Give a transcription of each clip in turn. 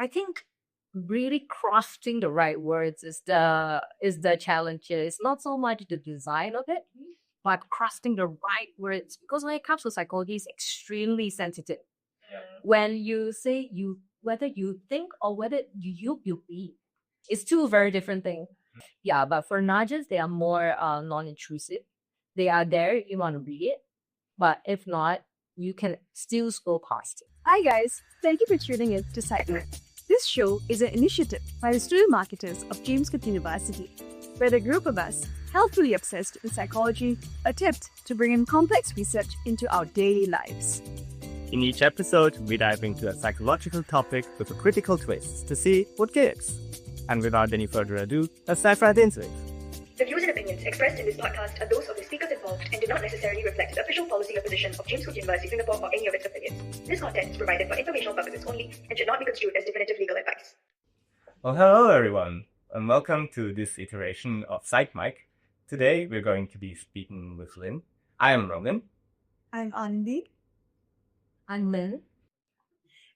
I think really crafting the right words is the challenge here. It's not so much the design of it, but crafting the right words. Because when it comes to psychology, it's extremely sensitive. When you say you whether you think or whether you be, it's two very different things. Yeah, but for nudges, they are more non-intrusive. They are there if you want to read it, but if not, you can still scroll past it. Hi guys, thank you for tuning in to PsychMic. This show is an initiative by the student marketers of James Cook University, where the group of us, healthfully obsessed in psychology, attempt to bring in complex research into our daily lives. In each episode, we dive into a psychological topic with a critical twist to see what gives. And without any further ado, let's dive right into it. The views and opinions expressed in this podcast are those of the speakers involved and do not necessarily reflect the official policy or position of James Cook University, Singapore, or any of its affiliates. This content is provided for informational purposes only and should not be construed as definitive legal advice. Well, hello everyone, and welcome to this iteration of PsychMic. Today, we're going to be speaking with Lynn. I am Roman. I'm Andy. I'm Lynn.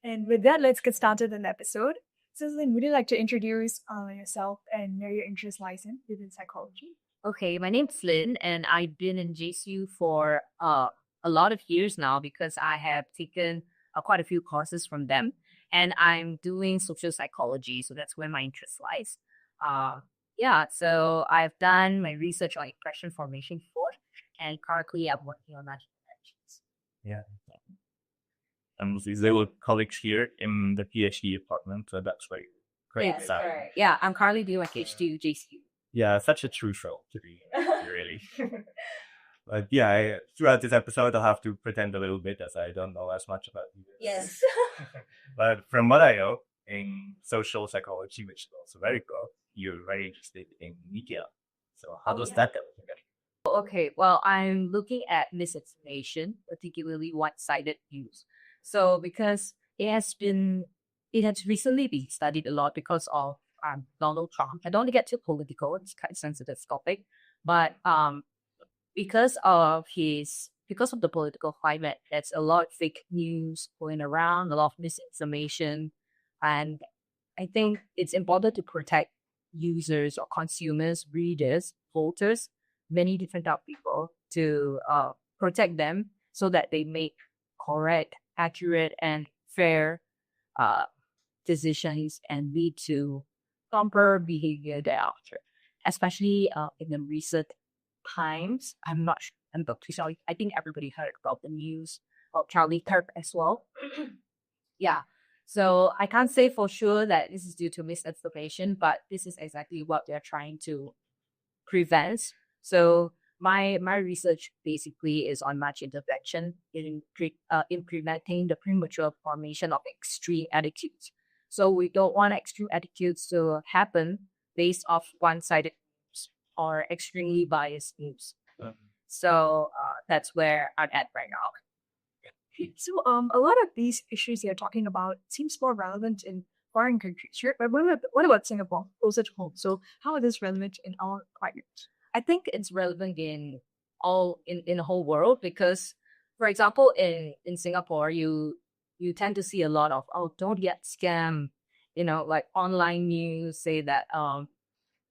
And with that, let's get started in the episode. So, Lynn, would you like to introduce yourself and where your interest lies in within psychology? Okay, my name's Lynn, and I've been in JCU for a lot of years now because I have taken quite a few courses from them, and I'm doing social psychology, so that's where my interest lies. So I've done my research on impression formation before, and currently I'm working on national elections. Yeah. They were colleagues here in the PhD department, so that's very great. Yes, correct. Yeah, I'm currently doing my PhD at JCU. Yeah, such a true show to be really. But yeah, throughout this episode, I'll have to pretend a little bit as I don't know as much about you. Yes. But from what I know, in social psychology, which is also very cool, you're very interested in media. So how does that go? Okay, well, I'm looking at misinformation, particularly one-sided news. So because it has recently been studied a lot because of Donald Trump. I don't want to get too political; it's quite a sensitive topic, but because of the political climate, there's a lot of fake news going around, a lot of misinformation, and I think it's important to protect users or consumers, readers, voters, many different type of people to protect them so that they make correct, accurate, and fair decisions and lead to proper behavior thereafter. Especially in the recent times, I'm not sure. I think everybody heard about the news of Charlie Kirk as well. Yeah. So I can't say for sure that this is due to misinformation, but this is exactly what they're trying to prevent. So my research basically is on match intervention in preventing the premature formation of extreme attitudes. So we don't want extreme attitudes to happen based off one-sided news or extremely biased news. So that's where I'm at right now. So, a lot of these issues you're talking about seems more relevant in foreign countries, right? But what about Singapore, closer to home? So, how is this relevant in our climate? I think it's relevant in the whole world because, for example, in Singapore, you tend to see a lot of don't get scammed, like online news say that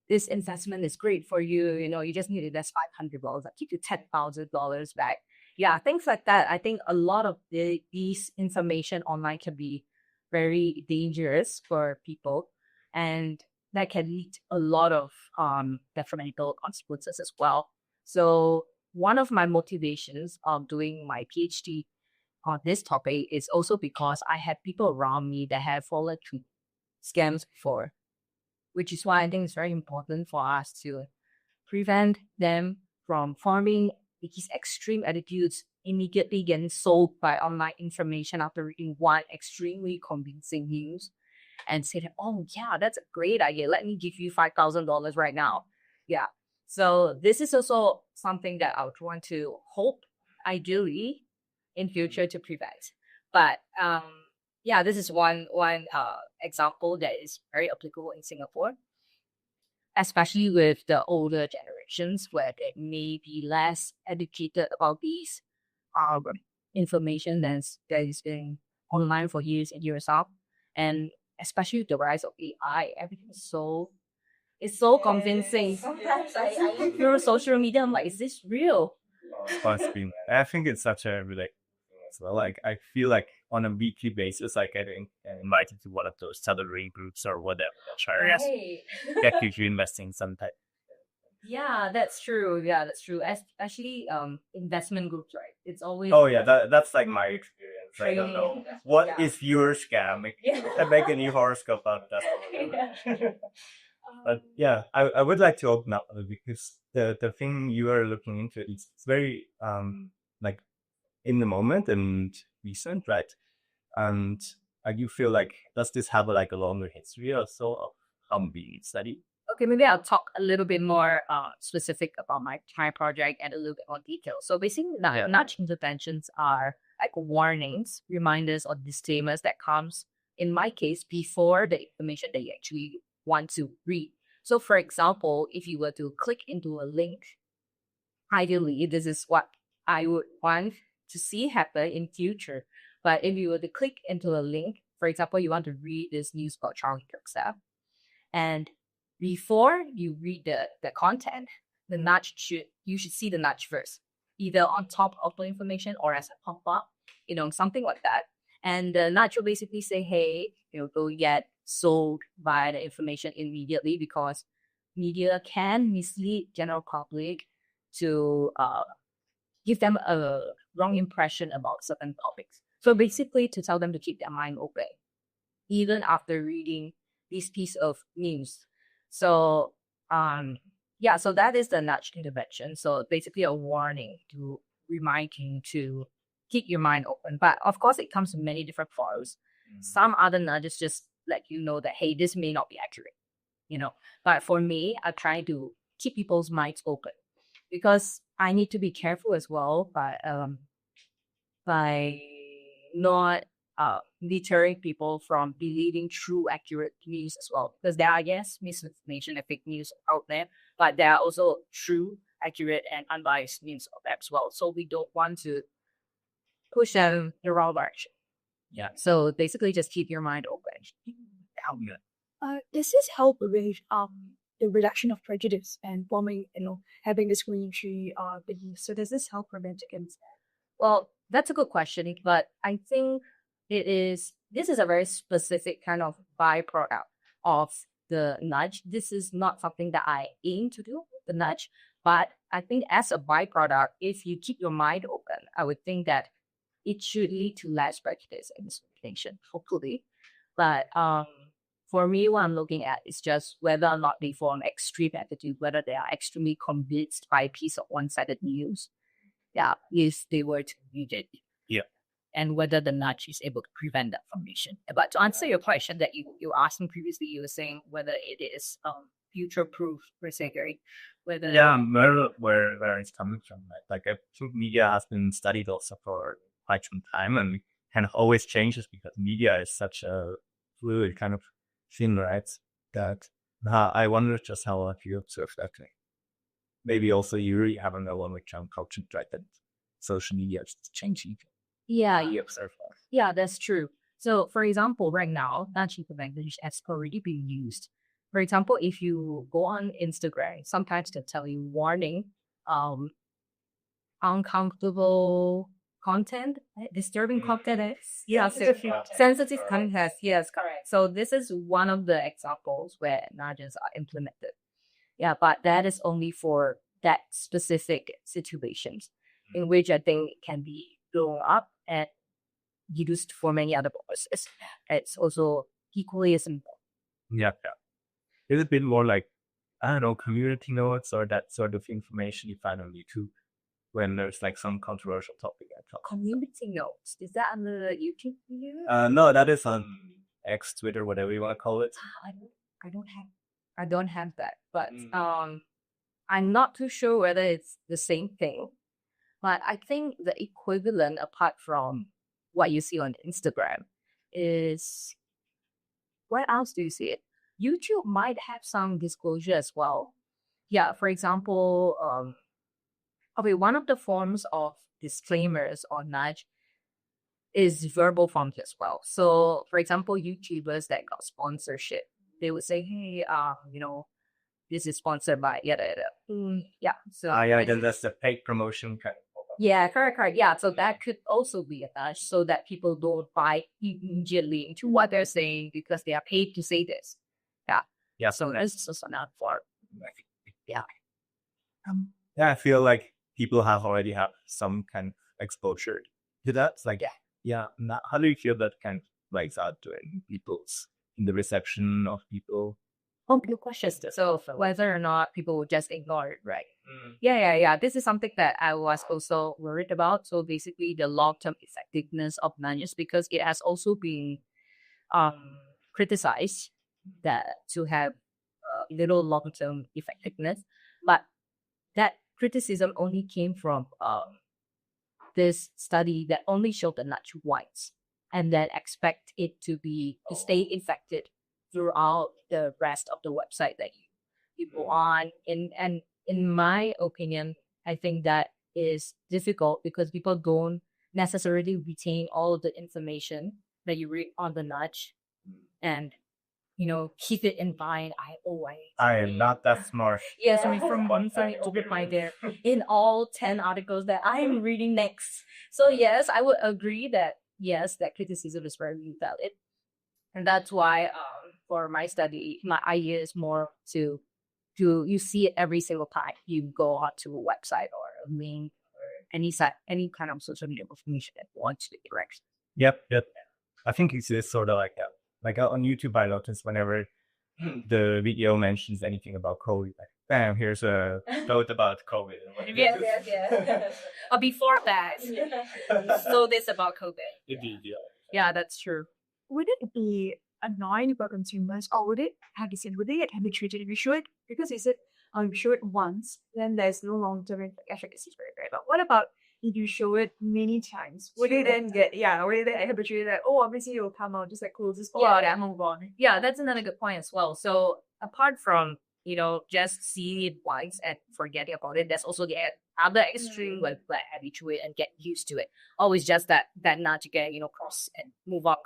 this investment is great for you, you just need to invest $500, I'll give you $10,000 back. Yeah, things like that. I think a lot of these information online can be very dangerous for people, and that can lead to a lot of detrimental consequences as well. So one of my motivations of doing my PhD on this topic is also because I had people around me that have fallen to scams before, which is why I think it's very important for us to prevent them from forming these extreme attitudes, immediately getting sold by online information after reading one extremely convincing news and say that, oh yeah, that's a great idea. Let me give you $5,000 right now. Yeah. So this is also something that I would want to hope, ideally, in future to prevent. But this is one example that is very applicable in Singapore, especially with the older generations where they may be less educated about these information that is been online for years and years out. And especially with the rise of AI, everything is so it's so convincing. Sometimes I look through social media, I'm like, is this real? Possibly. I think it's such a really as well. Like I feel like on a weekly basis, I get invited to one of those salary groups or whatever. Right. Get you investing sometime. Yeah, that's true. Yeah, that's true. Especially investment groups, right? It's always Oh yeah, that's like my experience. I don't know training. what Yeah. is your scam. Yeah. I make a new horoscope out of that. But yeah, I would like to open up because the thing you are looking into is very like in the moment and recent, right? And I do feel like does this have like a longer history or so of being studied? Okay, maybe I'll talk a little bit more specific about my time project and a little bit more detail. So basically, nudge interventions are like warnings, reminders, or disclaimers that comes, in my case, before the information that you actually want to read. So for example, if you were to click into a link, ideally, this is what I would want to see happen in future. But if you were to click into a link, for example, you want to read this news about Charlie Kirk, and before you read the content, the nudge you should see the nudge first, either on top of the information or as a pop-up, something like that. And the nudge will basically say, hey, don't get sold by the information immediately because media can mislead general public to give them a wrong impression about certain topics. So basically to tell them to keep their mind open, even after reading this piece of news. So yeah, so that is the nudge intervention. So basically a warning to remind you to keep your mind open. But of course it comes in many different forms. Some other nudges just let you know that hey, this may not be accurate, But for me, I try to keep people's minds open because I need to be careful as well by not deterring people from believing true, accurate news as well. Because there are, yes, misinformation and fake news out there, but there are also true, accurate, and unbiased news out there as well. So we don't want to push them the wrong direction. Yeah. So basically, just keep your mind open. Does this help with the reduction of prejudice and forming, having discriminatory beliefs? So does this help prevent against that? Well, that's a good question, but I think this is a very specific kind of byproduct of the nudge. This is not something that I aim to do, the nudge, but I think as a byproduct, if you keep your mind open, I would think that it should lead to less prejudice and discrimination, hopefully. But for me, what I'm looking at is just whether or not they form extreme attitude, whether they are extremely convinced by a piece of one-sided news. Yeah, if they were to read it. Yeah. And whether the nudge is able to prevent that formation. But to answer your question that you asked me previously, you were saying whether it is future proof per se, right? Whether where it's coming from, right? Like I think media has been studied also for quite some time and kind of always changes because media is such a fluid kind of thing, right? That I wonder just how have you observed that thing? Maybe also you really haven't a long term culture, right? That social media is changing. yeah, You observe that. yeah, that's true. So for example, right now, nudge intervention has already been used. For example, if you go on Instagram, sometimes they tell you warning, uncomfortable content, disturbing content, sensitive content. Yes, correct. So this is one of the examples where nudges are implemented. Yeah, but that is only for that specific situations in which I think it can be blown up and used for many other purposes. It's also equally as important. Yeah. Is it been more like, I don't know, community notes or that sort of information you find on YouTube when there's like some controversial topic at all? Community notes, is that on the YouTube video? No, that is on X, Twitter, whatever you want to call it. I don't have that, but I'm not too sure whether it's the same thing. But I think the equivalent, apart from what you see on Instagram, is where else do you see it? YouTube might have some disclosure as well. Yeah, for example, one of the forms of disclaimers or nudge is verbal forms as well. So, for example, YouTubers that got sponsorship, they would say, "Hey, this is sponsored by yada yada." Yeah. So Yeah, then that's the paid promotion kind of. yeah, correct. Yeah, so that could also be a nudge so that people don't buy immediately into what they're saying because they are paid to say this. Yeah. Yeah. So that's just an form. Yeah. Yeah, I feel like people have already have some kind of exposure to that. It's like, how do you feel that kind of plays out to people's in the reception of people? Oh, good question. So whether or not people will just ignore it, right? Yeah. This is something that I was also worried about. So basically the long-term effectiveness of nudges, because it has also been criticized that to have little long-term effectiveness. But that criticism only came from this study that only showed the nudge once and then expect it to stay infected throughout the rest of the website that you go on. And in my opinion, I think that is difficult because people don't necessarily retain all of the information that you read on the nudge and keep it in mind. I am not that smart. Yes, from one side to the right there in all 10 articles that I'm reading next. So yes, I would agree that yes, that criticism is very valid. And that's why for my study, my idea is more to you see it every single time you go onto a website or a link or any site, any kind of social media information that wants to direct. Yep. I think it's this sort of like on YouTube, I notice whenever the video mentions anything about COVID, like, bam, here's a note about COVID. Yeah. Or before that, so this about COVID. Indeed, yeah. Yeah, that's true. Would it be annoying for consumers, or would it would they get habituated if you show it? Because you said you show it once, then there's no long-term efficacy for it, right? But what about if you show it many times? Would they then get habituated that, obviously it'll come out, just like close this out and move on? Yeah, that's another good point as well. So apart from just seeing it once and forgetting about it, there's also the other extreme where people habituate and get used to it. Always just that nudge again, cross and move on,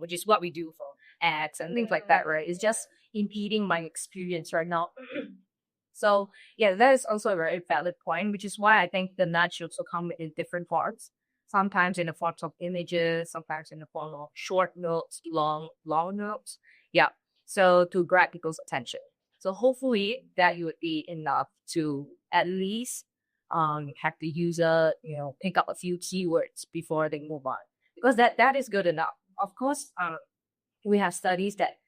which is what we do for ads and things like that, right? It's just impeding my experience right now. So yeah, that is also a very valid point, which is why I think the nudge also come in different forms. Sometimes in the forms of images, sometimes in the form of short notes, long notes. Yeah. So to grab people's attention. So hopefully that would be enough to at least have the user, pick up a few keywords before they move on. Because that is good enough. Of course, we have studies that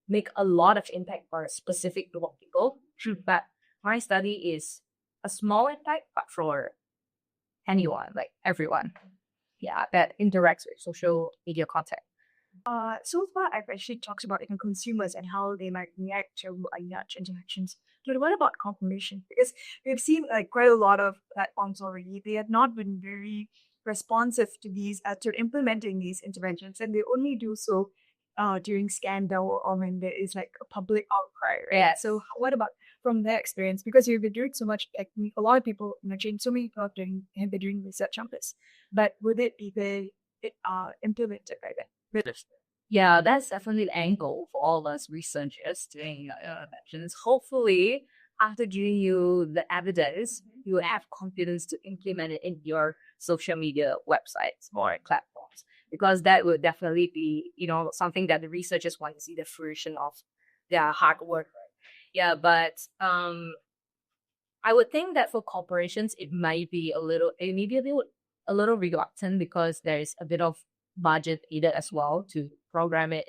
make a lot of impact for a specific group of people. But my study is a small impact, but for anyone, like everyone, that interacts with social media content. So far, I've actually talked about consumers and how they might react to nudge interactions. But what about confirmation? Because we've seen quite a lot of platforms already. They have not been very responsive to these, to implementing these interventions, and they only do so during scandal or when there is a public outcry, right? Yeah. So what about from their experience? Because you've been doing so much, a lot of people, so many people have been doing research on this. But would it be implemented by them? Yeah, that's definitely the angle for all us researchers doing mentions. Hopefully, after giving you the evidence, you have confidence to implement it in your social media websites or platforms, because that would definitely be, something that the researchers want to see the fruition of their hard work. Yeah, but I would think that for corporations, it might be a little reluctant because there is a bit of budget needed as well to program it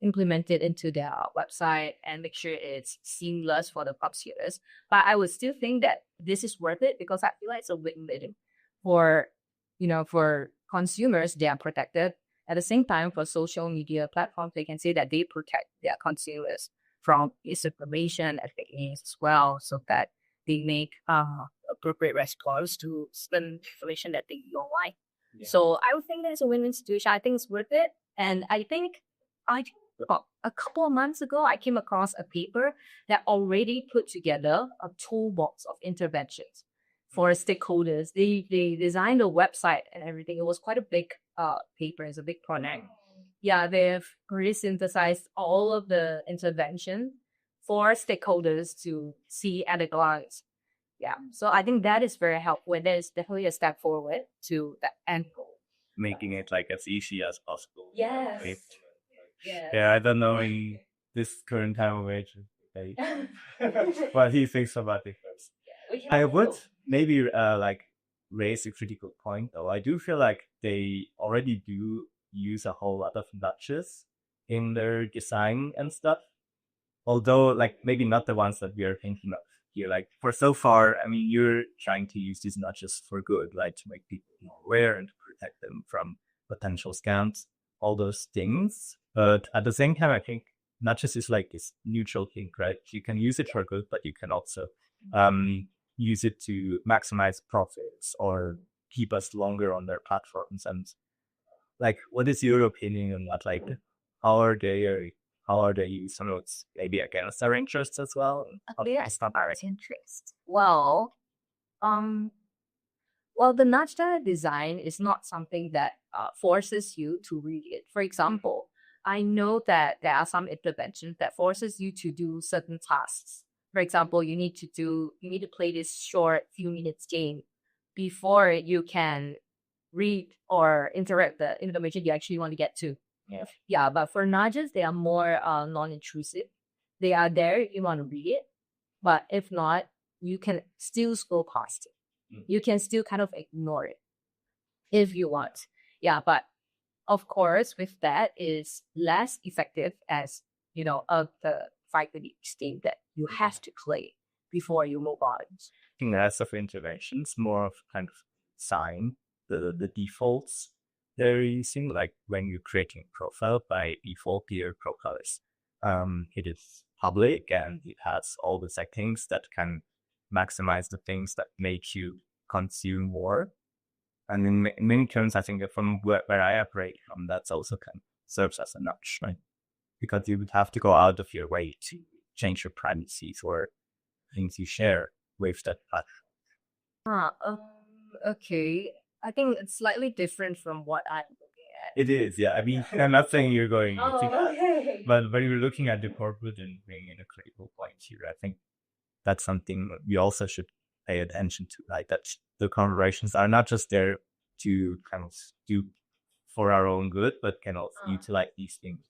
implement it into their website and make sure it's seamless for the consumers. But I would still think that this is worth it because I feel like it's a win-win for consumers. They are protected. At the same time, for social media platforms, they can say that they protect their consumers from misinformation and fake news as well, so that they make appropriate response to certain information that they don't like. Yeah. So I would think that it's a win-win situation. I think it's worth it. And I think a couple of months ago, I came across a paper that already put together a toolbox of interventions for stakeholders. They designed a website and everything. It was quite a big paper. It's a big project. Yeah, they've really synthesized all of the intervention for stakeholders to see at a glance. Yeah, so I think that is very helpful. And that is definitely a step forward to the end goal. Making it like as easy as possible. Yes. Right? Yes. Yeah, I don't know in this current time of age, okay, what he thinks about it. I would maybe like raise a critical point though. I do feel like they already do use a whole lot of nudges in their design and stuff. Although like maybe not the ones that we are thinking of here. Like for so far, I mean, you're trying to use these nudges for good, like to make people more aware and to protect them from potential scams, all those things. But at the same time, I think nudges is like this neutral thing, right? You can use it for good, but you can also use it to maximize profits or keep us longer on their platforms. And like, what is your opinion on that? Like, how are they used? Some of it's maybe against our interests as well. It's not our interest. Well, the nudge design is not something that forces you to read it. For example, I know that there are some interventions that forces you to do certain tasks. For example, you need to play this short few minutes game before you can read or interact the information you actually want to get to. Yeah, but for nudges, they are more non-intrusive. They are there if you want to read it, but if not, you can still scroll past it. You can still kind of ignore it if you want. Yeah, but of course, with that is less effective as the 5 minutes game that you have to play before you move on. Less of interventions, more of kind of sign the defaults they're using. Like when you're creating a profile, by default, your profile is it is public and it has all the settings that can maximize the things that make you consume more. And in many terms, I think from where I operate from, that's also kind of serves as a nudge, right? Because you would have to go out of your way to change your privacy for things you share with that platform. Okay. I think it's slightly different from what I'm looking at. It is, yeah. I mean, I'm not saying you're going to, okay. but when you're looking at the corporate and bringing in a critical point here, I think that's something we also should pay attention to, right? That the corporations are not just there to kind of do for our own good, but can also utilize these things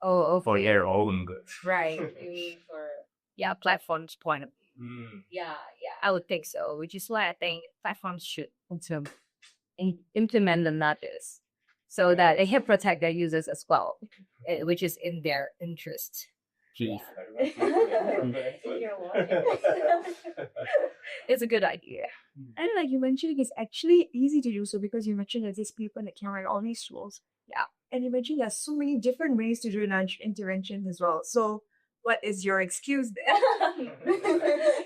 for their own good. Right. For platforms' point of view. Yeah, I would think so. Which is why I think platforms should implement the nudges so that they can protect their users as well, which is in their interest. Jeez. It's a good idea. And like you mentioned, it's actually easy to do so because you mentioned there's these people that can write all these tools. Yeah. And you mentioned there's so many different ways to do nudge interventions as well. So what is your excuse there?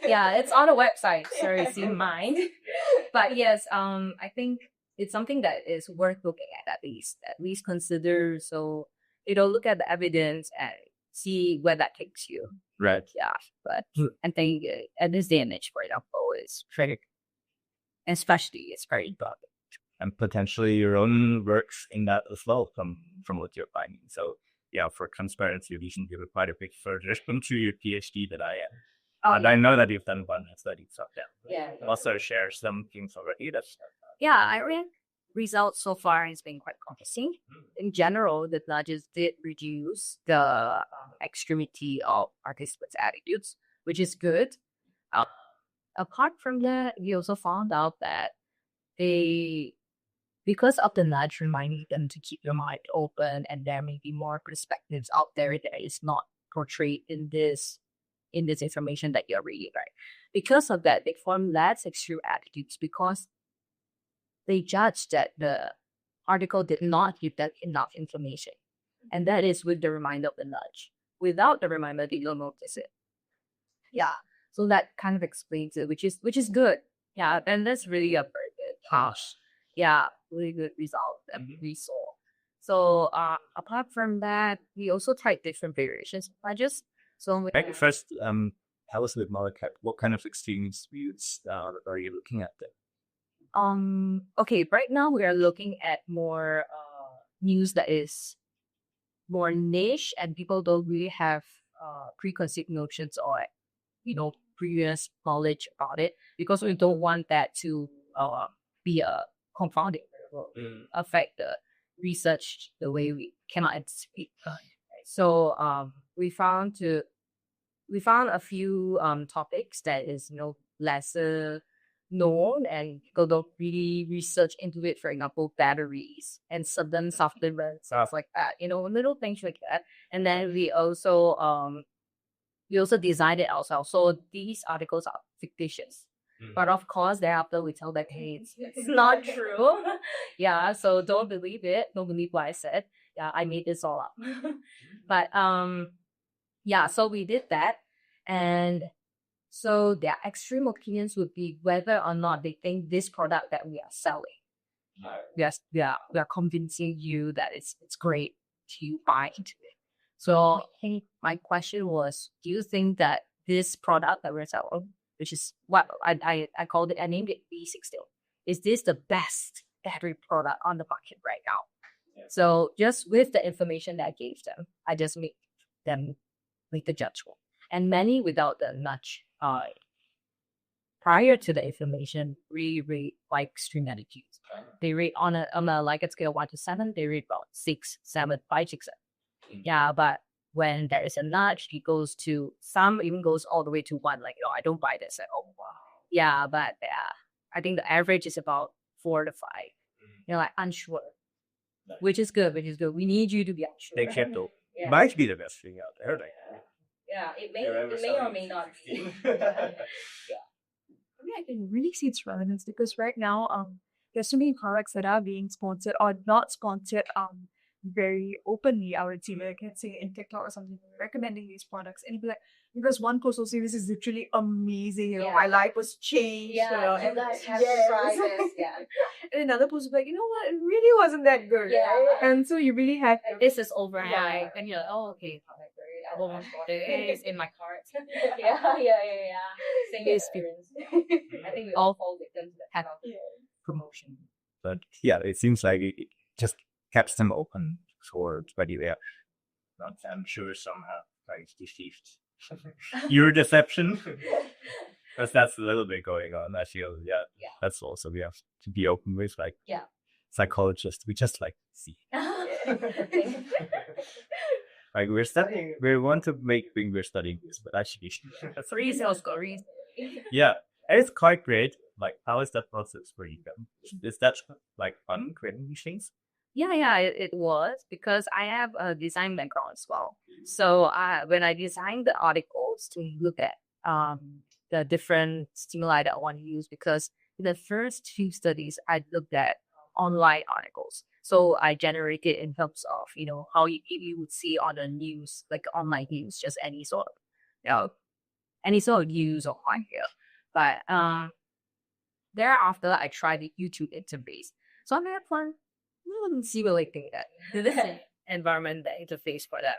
Yeah, it's on a website, so it's in mind. But yes, I think it's something that is worth looking at least consider. So look at the evidence and see where that takes you. Right. Yeah, but I think at this day and age, for example, is very, especially it's very important. And potentially your own works in that as well from what you're finding. So yeah, for transparency reasons, you have quite a bit further to your PhD that I am. And I know that you've done one study stuff down. Yeah. Also share some things already. I read results so far has been quite promising. In general, the nudges did reduce the extremity of participants' attitudes, which is good. Apart from that, we also found out that because of the nudge reminding them to keep your mind open, and there may be more perspectives out there that is not portrayed in this information that you're reading, right? Because of that, they form less extreme attitudes because they judge that the article did not give them enough information. And that is with the reminder of the nudge. Without the reminder, they don't notice it. Yeah. So that kind of explains it, which is good. Yeah, and that's really a very good really good result that we saw. So apart from that, we also tried different variations of nudges. So first, tell us a bit more, like, what kind of extremes views are you looking at there? Okay, right now we are looking at more news that is more niche and people don't really have preconceived notions or previous knowledge about it, because we don't want that to be a confounding variable, affect the research the way we cannot anticipate. So we found a few topics that is lesser known and people don't really research into it. For example, batteries and sudden supplements, stuff like that. Little things like that. And then we also designed it ourselves. So these articles are fictitious. But of course, thereafter we tell that, hey, it's not true. Yeah, so don't believe it. Don't believe what I said. Yeah, I made this all up. But yeah, so we did that. And so their extreme opinions would be whether or not they think this product that we are selling, yes, we are convincing you that it's great to buy into it. So hey, my question was, do you think that this product that we're selling, which is what I called it, I named it B60, is this the best battery product on the market right now? So just with the information that I gave them, I just made them make the judgment. And many without the nudge prior to the information really rate like extreme attitudes. They rate on a like a scale of 1 to 7, they rate about 6, 7, 5, 6, 7. Yeah, but when there is a nudge, it goes to, some even goes all the way to 1, like, I don't buy this at all. Yeah, but I think the average is about 4 to 5. Like unsure. Which is good. We need you to be unsure. They kept it. Might be the best thing out there. Like, yeah, it may or may not be. Yeah. I mean, I can really see its relevance because right now, there's so many products that are being sponsored or not sponsored very openly. I would say, like, let's say in TikTok or something, recommending these products, and you'd be like, because one post will say this is literally amazing, my life was changed, and guys have to try this, and another post will be like, what, it really wasn't that good, and so you really have this is overhyped, and you're like, oh, okay, I won't bought it. It's in my cart. yeah. Same experience. I think we all fall victim to that kind of promotion. But yeah, it seems like it just keeps them open towards whether they are not. I'm sure some have like deceived your deception, because that's a little bit going on. I feel that's also we have to be open with, like, psychologists. We just like to see. Like we're studying, we want to make things we're studying this, but actually, Resales go. Yeah, and it's quite great. Like, how is that process for you? Is that like fun creating these things? Yeah, it was, because I have a design background as well. So when I designed the articles to look at the different stimuli that I want to use, because in the first few studies, I looked at online articles. So I generated in terms of, how you would see on the news, like online news, just any sort of, news online here. But thereafter, I tried the YouTube interface. So I'm having fun. Simulating that the environment, the interface for that.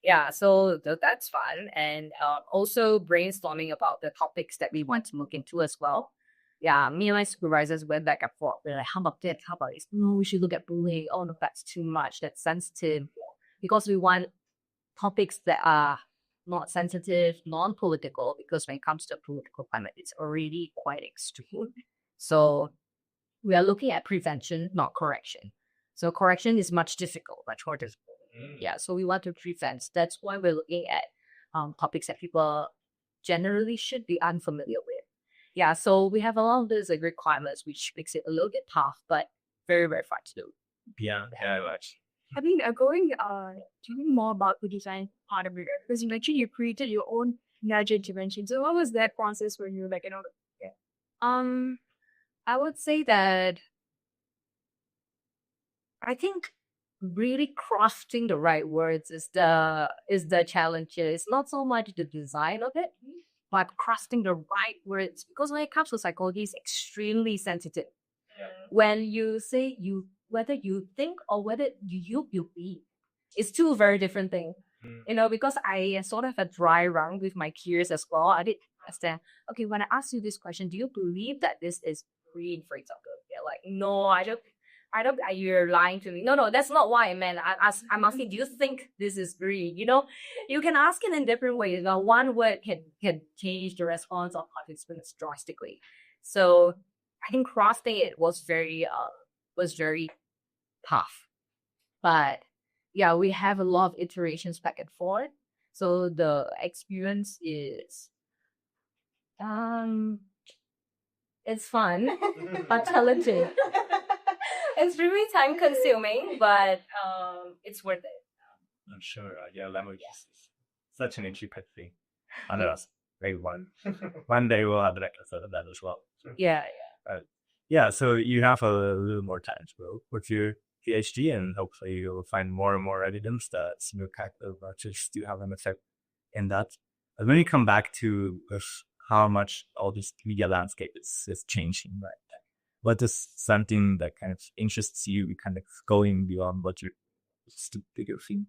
Yeah, so that's fun. And also brainstorming about the topics that we want to look into as well. Yeah, me and my supervisors went back and forth. We're like, how about this? How about this? No, we should look at bullying. Oh, no, that's too much. That's sensitive. Because we want topics that are not sensitive, non-political, because when it comes to political climate, it's already quite extreme. So we are looking at prevention, not correction. So correction is much more difficult. Yeah, so we want to prevent. That's why we're looking at topics that people generally should be unfamiliar with. Yeah, so we have a lot of these requirements, which makes it a little bit tough, but very, very fun to do. Yeah, much. I mean, talking more about the design part of it, because you mentioned you created your own nudge intervention. So what was that process when you I would say that I think really crafting the right words is the challenge. It's not so much the design of it, but crafting the right words. Because when it comes to psychology, it's extremely sensitive. When you say whether you think or whether you believe, it's two very different things. Because I sort of a dry run with my peers as well. I did understand, okay, when I ask you this question, do you believe that this is green, for example? They're like, no, I don't, you're lying to me. No, that's not why I meant. I'm asking, do you think this is green? You can ask it in different ways. Now, one word can change the response of participants drastically. So I think crossing it was very tough. But yeah, we have a lot of iterations back and forth. So the experience is it's fun but challenging. It's really time consuming, but it's worth it. I'm sure. Yeah, language is such an intricate thing. And that's very one. One day we'll have an episode of that as well. Yeah. Yeah, so you have a little more time to go with your PhD, and hopefully you'll find more and more evidence that similar kind of approaches do have an effect in that. And when you come back to how much all this media landscape is changing, right? What is something that kind of interests you, kind of going beyond what you're just a bigger thing?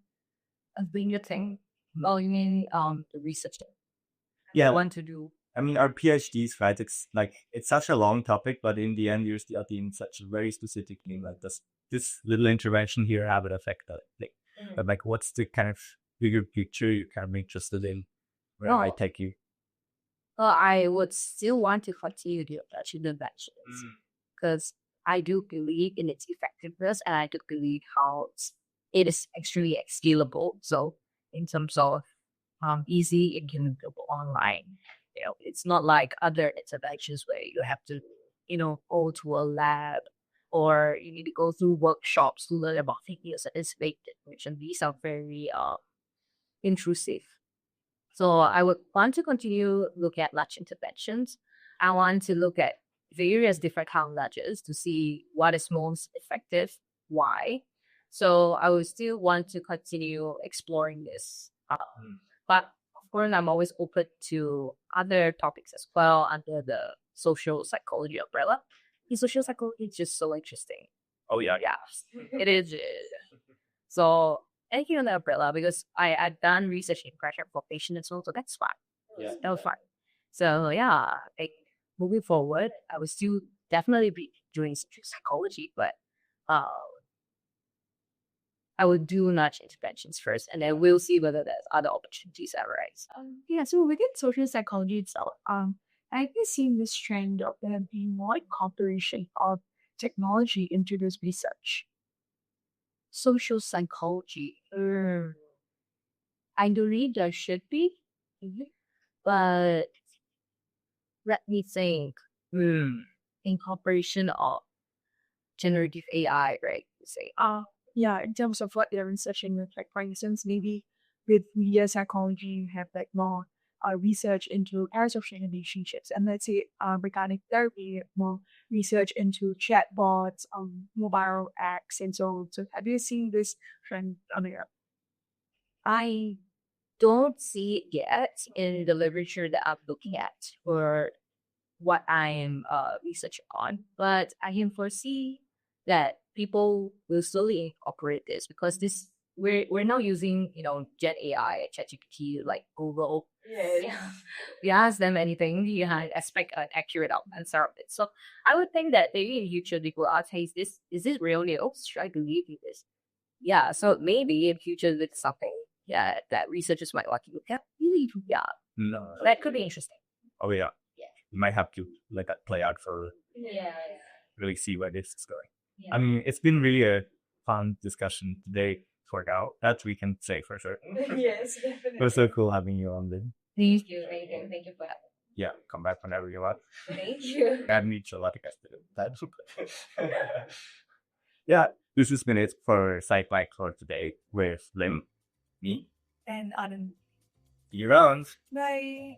A bigger thing? Oh, you mean the research thing? Yeah. I want to do. I mean, our PhDs, right? It's such a long topic, but in the end, you're still in such a very specific thing. Like, does this little intervention here have an effect? But like, what's the kind of bigger picture you're kind of interested in? Where I take you? I would still want to continue the interventions because I do believe in its effectiveness, and I do believe how it is extremely scalable. So in terms of easy implementable online, it's not like other interventions where you have to, go to a lab or you need to go through workshops to learn about techniques and anticipate information. These are very intrusive. So I would want to continue look at large interventions. I want to look at various different kind of ledgers to see what is most effective, why. So I would still want to continue exploring this. But of course, I'm always open to other topics as well under the social psychology umbrella. The social psychology is just so interesting. Oh, yeah. Yeah, it is. So anything on the umbrella, because I had done research in pressure for patients as well, so that's fine. Yeah. That was fine. So yeah, moving forward, I will still definitely be doing social psychology, but I will do nudge interventions first, and then we'll see whether there's other opportunities that arise. Yeah, so within social psychology itself, I've been seeing this trend of there being more incorporation of technology into this research. Social psychology. I believe there should be, but let me think. Incorporation of generative AI, right? Say, yeah, in terms of what they're researching with, like, for instance, maybe with media psychology, you have like more research into parasocial relationships, and let's say regarding therapy, more research into chatbots, mobile apps, and so on. So have you seen this trend on the I don't see it yet in the literature that I'm looking at or what I am researching on, but I can foresee that people will slowly incorporate this because we're now using Gen AI, ChatGPT, like Google. Yeah. We ask them anything, you expect an accurate answer of it. So I would think that maybe in the future people ask, hey, is this real news? Should I believe in this? Yeah. So maybe in future it's something that researchers might want to look at. Really, yeah. No. That could be interesting. Oh yeah. You might have to let that play out for Yeah. really see where this is going. Yeah. I mean, it's been really a fun discussion today for now. That we can say for sure. Yes, definitely. It was so cool having you on then. Thank you. Thank you for having me. Yeah, come back whenever you want. Thank you. And meet a lot of guys today. Yeah, this has been it for PsychMic for today with Lymn, me, And Adam. see you around. Bye.